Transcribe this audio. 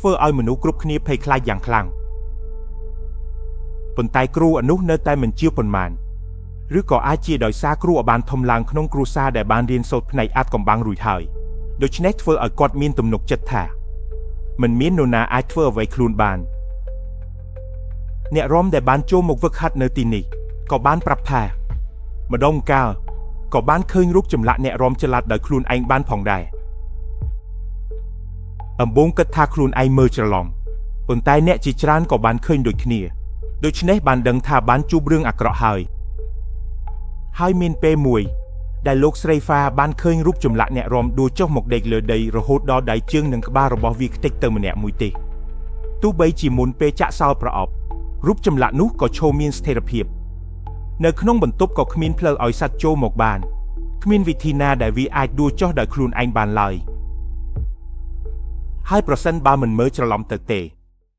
ធ្វើឲ្យមនុស្សគ្រប់គ្នាភ័យខ្លាចយ៉ាងខ្លាំងប៉ុន្តែគ្រូអនុនៅតែមិនជឿប៉ុន្មានឬក៏អាចជាដោយសារគ្រូបានធំឡើងក្នុងគ្រួសារដែលបានរៀនសូត្រផ្នែកអាថ៌កំបាំងរួចហើយដូច្នេះធ្វើឲ្យគាត់មានទំនុកចិត្តថាមិនមាននរណាអាចធ្វើអ្វីខ្លួនបានអ្នករំដែលបានចូលមកវឹកហាត់នៅទីនេះក៏បានប្រាប់ថាម្ដងកាលក៏បានឃើញរូបចម្លាក់អ្នករំច្រឡាត់ដោយខ្លួនឯងបានផងដែរអំបូងគិតថាខ្លួនឯងមើលច្រឡំប៉ុន្តែអ្នកជាច្រើនក៏បានឃើញដូចគ្នាដូច្នេះបានដឹងថាបានជួបរឿងអាក្រក់ហើយមានពេលមួយដែលលោកស្រីហ្វាបានឃើញរូបចម្លាក់អ្នករំដួលចុះមកដេកលើដីរហូតដល់ដៃជើងនិងក្បាលរបស់វាខ្ទេចទៅម្នាក់មួយទេទោះបីជាមុនពេលចាក់សោប្រអប់រូបចម្លាក់នោះក៏ឈរមានស្ថិរភាពនៅក្នុងបន្ទប់ក៏គ្មានផ្លូវឲ្យសត្វចូលមកបានគ្មានវិធីណាដែលវាអាចដួលចុះដោយខ្លួនឯងបានឡើយហើយប្រសិនបើមិនមើលច្រឡំទៅទេ